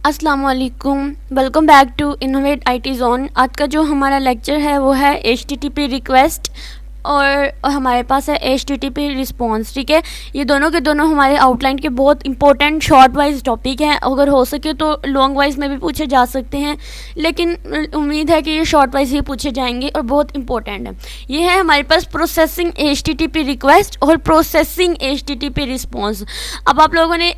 अस्सलाम वालेकुम, welcome back to innovate IT zone. आज का जो हमारा लेक्चर है वो है एचटीटीपी रिक्वेस्ट और हमारे पास है एचटीटीपी रिस्पॉन्स। ठीक है, ये दोनों के दोनों हमारे आउटलाइन के बहुत इंपॉर्टेंट शॉर्ट वाइज टॉपिक हैं। अगर हो सके तो लॉन्ग वाइज में भी पूछे जा सकते हैं, लेकिन उम्मीद है कि ये शॉर्ट वाइज ही पूछे जाएंगे और बहुत इंपॉर्टेंट है। ये है हमारे पास प्रोसेसिंग एचटीटीपी रिक्वेस्ट और प्रोसेसिंग एचटीटीपी रिस्पॉन्स। अब आप लोगों ने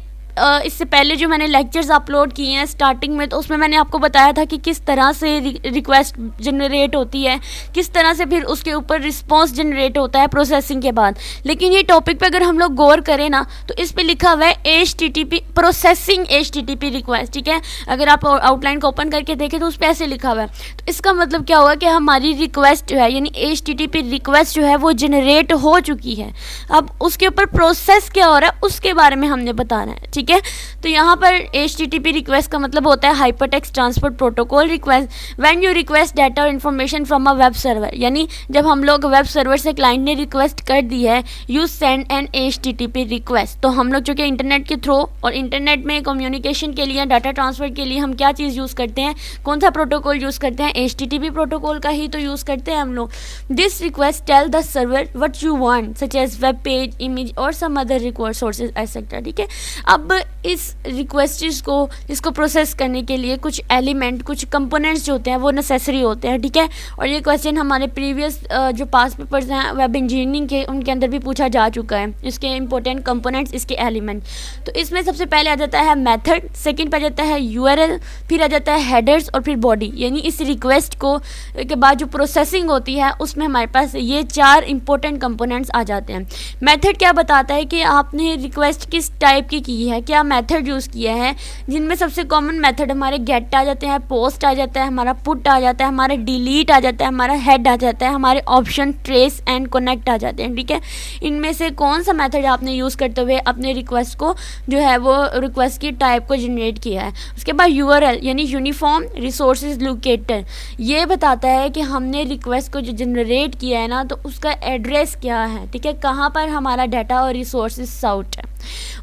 इससे पहले जो मैंने लेक्चर्स अपलोड किए हैं स्टार्टिंग में, तो उसमें मैंने आपको बताया था कि किस तरह से रिक्वेस्ट जनरेट होती है, किस तरह से फिर उसके ऊपर रिस्पॉन्स जनरेट होता है प्रोसेसिंग के बाद। लेकिन ये टॉपिक पे अगर हम लोग गौर करें ना, तो इस पे लिखा हुआ है एचटीटीपी प्रोसेसिंग एचटीटीपी रिक्वेस्ट। ठीक है, अगर आप आउटलाइन को ओपन करके देखें तो उस पर ऐसे लिखा हुआ है। तो इसका मतलब क्या हुआ कि हमारी रिक्वेस्ट जो है, यानी एचटीटीपी रिक्वेस्ट जो है वो जनरेट हो चुकी है। अब उसके ऊपर प्रोसेस क्या हो रहा है उसके बारे में हमने बताना है। ठीक है, तो यहाँ पर HTTP रिक्वेस्ट का मतलब होता है hypertext transport protocol request. When you request data और information from a web server, यानी जब हम लोग वेब सर्वर से क्लाइंट ने रिक्वेस्ट कर दी है, you send an HTTP request. तो हम लोग चूँकि इंटरनेट के थ्रू और इंटरनेट में कम्युनिकेशन के लिए, डाटा ट्रांसफर के लिए हम क्या चीज़ यूज़ करते हैं, कौन सा प्रोटोकॉल यूज़ करते हैं, HTTP प्रोटोकॉल का ही तो यूज़ करते हैं हम लोग। This request tell the server what you want such as web page, image और some other required sources etcetera. ठीक है, अब इस रिक्वेस्ट्स को इसको प्रोसेस करने के लिए कुछ एलिमेंट, कुछ कंपोनेंट्स जो होते हैं वो नेसेसरी होते हैं। ठीक है, और ये क्वेश्चन हमारे प्रीवियस जो पास पेपर्स हैं वेब इंजीनियरिंग के, उनके अंदर भी पूछा जा चुका है। इसके इंपॉर्टेंट कंपोनेंट्स, इसके एलिमेंट। तो इसमें सबसे पहले आ जाता है मेथड, सेकंड पे आ जाता है URL, फिर आ जाता है हेडर्स और फिर बॉडी। यानी इस रिक्वेस्ट को के बाद जो प्रोसेसिंग होती है उसमें हमारे पास ये चार इंपॉर्टेंट कंपोनेंट्स आ जाते हैं। मेथड क्या बताता है कि आपने रिक्वेस्ट किस टाइप की है, क्या मेथड यूज़ किया है, जिनमें सबसे कॉमन मेथड हमारे गेट आ जाते हैं, पोस्ट आ जाता है, हमारा पुट आ जाता है, हमारा डिलीट आ जाता है, हमारा हेड आ जाता है, हमारे ऑप्शन ट्रेस एंड कनेक्ट आ जाते हैं। ठीक है, इनमें से कौन सा मेथड आपने यूज़ करते हुए अपने रिक्वेस्ट को जो है वो रिक्वेस्ट की टाइप को जनरेट किया है। उसके बाद URL यानी यूनिफॉर्म रिसोर्सेज लोकेटर, ये बताता है कि हमने रिक्वेस्ट को जो जनरेट किया है ना, तो उसका एड्रेस क्या है। ठीक है, कहाँ पर हमारा डाटा और रिसोर्सेज साउट है।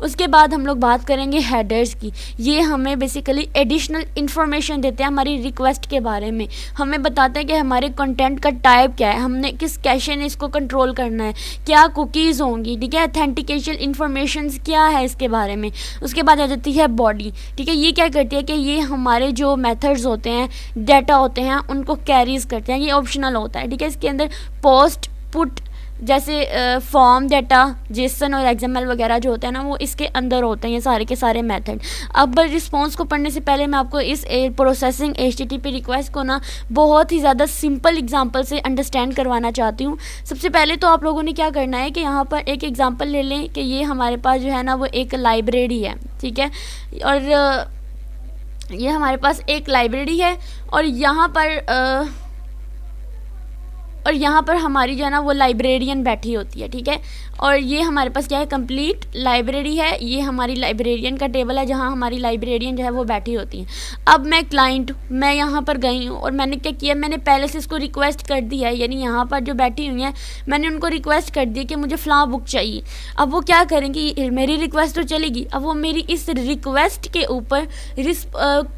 उसके बाद हम लोग बात करेंगे हेडर्स की। ये हमें बेसिकली एडिशनल इन्फॉर्मेशन देते हैं हमारी रिक्वेस्ट के बारे में, हमें बताते हैं कि हमारे कंटेंट का टाइप क्या है, हमने किस कैशे ने इसको कंट्रोल करना है, क्या कुकीज़ होंगी। ठीक है, ऑथेंटिकेशन इन्फॉर्मेशन क्या है इसके बारे में। उसके बाद आ जाती है बॉडी। ठीक है, ये क्या करती है कि ये हमारे जो मेथड्स होते हैं, डाटा होते हैं, उनको कैरीज करते हैं। ये ऑप्शनल होता है। ठीक है, इसके अंदर पोस्ट, पुट जैसे फॉर्म डाटा, जेसन और XML वगैरह जो होते हैं ना, वो इसके अंदर होते हैं, ये सारे के सारे मेथड। अब रिस्पॉन्स को पढ़ने से पहले मैं आपको इस प्रोसेसिंग HTTP रिक्वेस्ट को ना बहुत ही ज़्यादा सिंपल एग्जांपल से अंडरस्टैंड करवाना चाहती हूँ। सबसे पहले तो आप लोगों ने क्या करना है कि यहाँ पर एक एग्जांपल ले लें कि ये हमारे पास जो है ना वो एक लाइब्रेरी है। ठीक है, और ये हमारे पास एक लाइब्रेरी है और यहाँ पर हमारी जो है ना वो लाइब्रेरियन बैठी होती है। ठीक है, और ये हमारे पास क्या है, कंप्लीट लाइब्रेरी है। ये हमारी लाइब्रेरियन का टेबल है जहाँ हमारी लाइब्रेरियन जो है वो बैठी होती है। अब मैं क्लाइंट हूँ, मैं यहाँ पर गई हूँ और मैंने क्या किया, मैंने पहले से इसको रिक्वेस्ट कर दी है, यानी यहाँ पर जो बैठी हुई है मैंने उनको रिक्वेस्ट कर दी कि मुझे फ़लाँ बुक चाहिए। अब वो क्या करेंगी, मेरी रिक्वेस्ट तो चलेगी, अब वो मेरी इस रिक्वेस्ट के ऊपर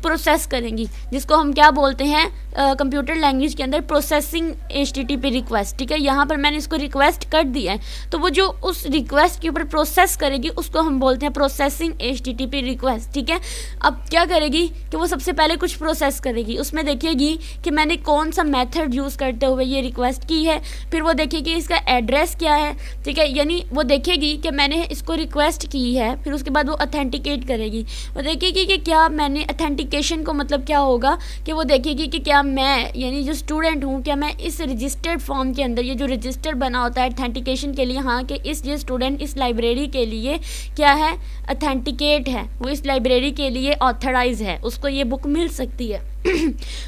प्रोसेस करेंगी, जिसको हम क्या बोलते हैं कंप्यूटर लैंग्वेज के अंदर प्रोसेसिंग HTTP रिक्वेस्ट। ठीक है, यहाँ पर मैंने इसको रिक्वेस्ट कर दिया है, तो वो जो उस रिक्वेस्ट के ऊपर प्रोसेस करेगी उसको हम बोलते हैं प्रोसेसिंग HTTP रिक्वेस्ट। ठीक है, अब क्या करेगी कि वो सबसे पहले कुछ प्रोसेस करेगी, उसमें देखेगी कि मैंने कौन सा मेथड यूज़ करते हुए ये रिक्वेस्ट की है, फिर वो देखेगी इसका एड्रेस क्या है। ठीक है, यानी वो देखेगी कि मैंने इसको रिक्वेस्ट की है, फिर उसके बाद वो अथेंटिकेट करेगी। वो देखेगी कि क्या मैंने अथेंटिकेशन को मतलब क्या होगा कि वो देखेगी कि क्या मैं, यानी जो स्टूडेंट हूँ, क्या मैं इस रजिस्टर्ड फॉर्म के अंदर, ये जो रजिस्टर बना होता है अथेंटिकेशन के लिए, हाँ, कि ये स्टूडेंट इस लाइब्रेरी के लिए क्या है, अथेंटिकेट है, वो इस लाइब्रेरी के लिए ऑथराइज है, उसको ये बुक मिल सकती है।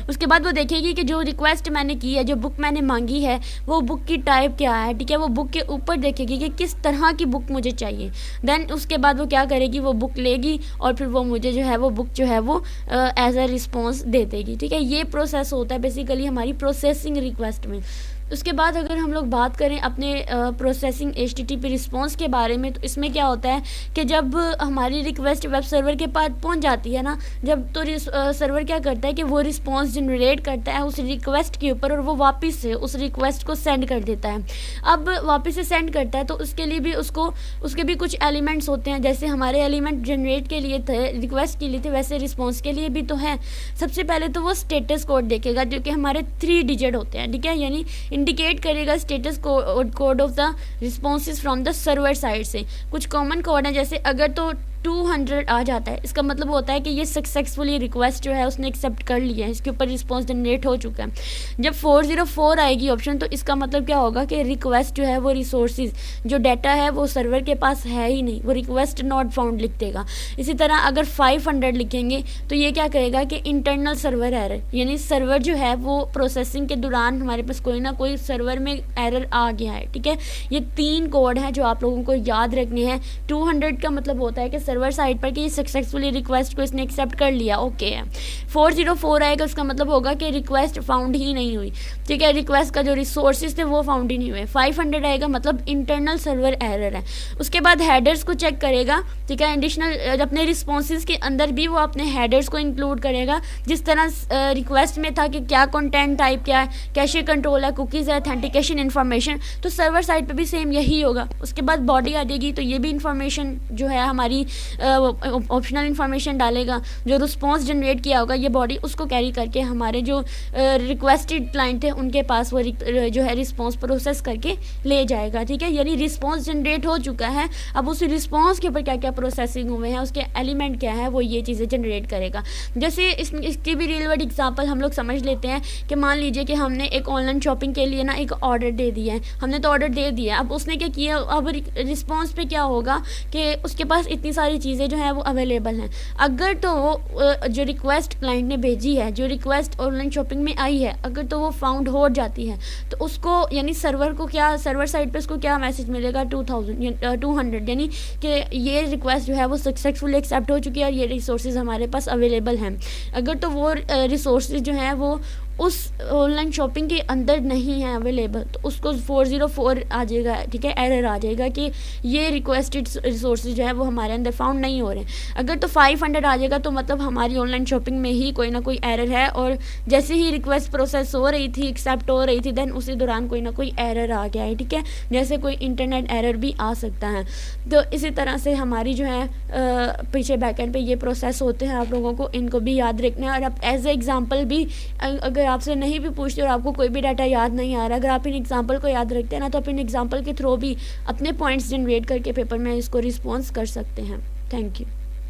उसके बाद वो देखेगी कि जो रिक्वेस्ट मैंने की है, जो बुक मैंने मांगी है, वो बुक की टाइप क्या है। ठीक है, वो बुक के ऊपर देखेगी कि किस तरह की बुक मुझे चाहिए। देन उसके बाद वो क्या करेगी, वो बुक लेगी और फिर वो मुझे जो है वो बुक जो है वो एज अ रिस्पॉन्स दे देगी। ठीक है, ये प्रोसेस होता है बेसिकली हमारी प्रोसेसिंग रिक्वेस्ट में। उसके बाद अगर हम लोग बात करें अपने प्रोसेसिंग HTTP रिस्पॉन्स के बारे में, तो इसमें क्या होता है कि जब हमारी रिक्वेस्ट वेब सर्वर के पास पहुंच जाती है ना, जब तो सर्वर क्या करता है कि वो रिस्पॉन्स जनरेट करता है उस रिक्वेस्ट के ऊपर और वो वापस से उस रिक्वेस्ट को सेंड कर देता है। अब वापस से सेंड करता है तो उसके लिए भी उसके भी कुछ एलिमेंट्स होते हैं, जैसे हमारे एलिमेंट जनरेट के लिए थे, रिक्वेस्ट के लिए थे, वैसे रिस्पॉन्स के लिए भी तो है। सबसे पहले तो वो स्टेटस कोड देखेगा जो कि हमारे 3 डिजिट होते हैं, ठीक है, यानी इंडिकेट करेगा status code of the responses from the server side से। कुछ कॉमन कोड है, जैसे अगर तो 200 आ जाता है, इसका मतलब होता है कि ये सक्सेसफुली रिक्वेस्ट जो है उसने एक्सेप्ट कर लिया है, इसके ऊपर रिस्पॉन्स जनरेट हो चुका है। जब 404 आएगी ऑप्शन, तो इसका मतलब क्या होगा कि रिक्वेस्ट जो है वो रिसोर्सेज जो डाटा है वो सर्वर के पास है ही नहीं, वो रिक्वेस्ट नॉट फाउंड लिख देगा। इसी तरह अगर 500 लिखेंगे तो ये क्या कहेगा कि इंटरनल सर्वर एरर, यानी सर्वर जो है वो प्रोसेसिंग के दौरान हमारे पास कोई ना कोई सर्वर में एरर आ गया है, ठीक है। ये 3 कोड हैं जो आप लोगों को याद रखने हैं। 200 का मतलब होता है कि सर्वर साइड पर कि सक्सेसफुली रिक्वेस्ट को इसने एक्सेप्ट कर लिया, ओके है। 404 आएगा, उसका मतलब होगा कि रिक्वेस्ट फाउंड ही नहीं हुई, ठीक है, रिक्वेस्ट का जो रिसोर्सेज थे वो फाउंड ही नहीं हुए। 500 आएगा, मतलब इंटरनल सर्वर एरर है। उसके बाद हेडर्स को चेक करेगा, ठीक है, एडिशनल अपने रिस्पॉन्सेज के अंदर भी वो अपने हेडर्स को इंक्लूड करेगा, जिस तरह रिक्वेस्ट में था कि क्या कंटेंट टाइप क्या है, कैशे कंट्रोल है, कुकीज़ है, ऑथेंटिकेशन इन्फॉर्मेशन, तो सर्वर साइड पे भी सेम यही होगा। उसके बाद बॉडी आ जाएगी, तो ये भी इंफॉर्मेशन जो है हमारी ऑप्शनल इन्फॉर्मेशन डालेगा। जो रिस्पॉन्स जनरेट किया होगा ये बॉडी उसको कैरी करके हमारे जो रिक्वेस्टेड क्लाइंट थे उनके पास वो जो है रिस्पॉन्स प्रोसेस करके ले जाएगा, ठीक है। यानी रिस्पॉन्स जनरेट हो चुका है, अब उस रिस्पॉन्स के ऊपर क्या क्या प्रोसेसिंग हुए हैं, उसके एलिमेंट क्या है, वो ये चीज़ें जनरेट करेगा। जैसे इसकी भी रियल वर्ड एग्जाम्पल हम लोग समझ लेते हैं कि मान लीजिए कि हमने एक ऑनलाइन शॉपिंग के लिए ना एक ऑर्डर दे दिया है, हमने तो ऑर्डर दे दिया, अब उसने क्या किया, अब रिस्पॉन्स पे क्या होगा कि उसके पास इतनी सारी चीज़ें जो हैं वो अवेलेबल हैं। अगर तो वो जो रिक्वेस्ट क्लाइंट ने भेजी है, जो रिक्वेस्ट ऑनलाइन शॉपिंग में आई है, अगर तो वो फाउंड हो जाती है, तो उसको यानी सर्वर को क्या, सर्वर साइड पे उसको क्या मैसेज मिलेगा, 200, यानी कि ये रिक्वेस्ट जो है वो सक्सेसफुली एक्सेप्ट हो चुकी है और ये रिसोर्सेज हमारे पास अवेलेबल हैं। अगर तो वो रिसोर्सेज जो हैं वो उस ऑनलाइन शॉपिंग के अंदर नहीं है अवेलेबल, तो उसको 404 आ जाएगा, ठीक है, एरर आ जाएगा कि ये रिक्वेस्टेड रिसोर्सेज जो है वो हमारे अंदर फाउंड नहीं हो रहे हैं। अगर तो 500 आ जाएगा तो मतलब हमारी ऑनलाइन शॉपिंग में ही कोई ना कोई एरर है, और जैसे ही रिक्वेस्ट प्रोसेस हो रही थी, एक्सेप्ट हो रही थी, देन उसी दौरान कोई ना कोई एरर आ गया है, ठीक है, जैसे कोई इंटरनेट एरर भी आ सकता है। तो इसी तरह से हमारी जो है पीछे बैकएंड पे ये प्रोसेस होते हैं, आप लोगों को इनको भी याद रखना है। और आप एज ए एग्जाम्पल भी अगर आपसे नहीं भी पूछते और आपको कोई भी डाटा याद नहीं आ रहा, अगर आप इन एग्जांपल को याद रखते हैं ना, तो आप इन एग्जांपल के थ्रू भी अपने पॉइंट्स जनरेट करके पेपर में इसको रिस्पॉन्स कर सकते हैं। Thank you.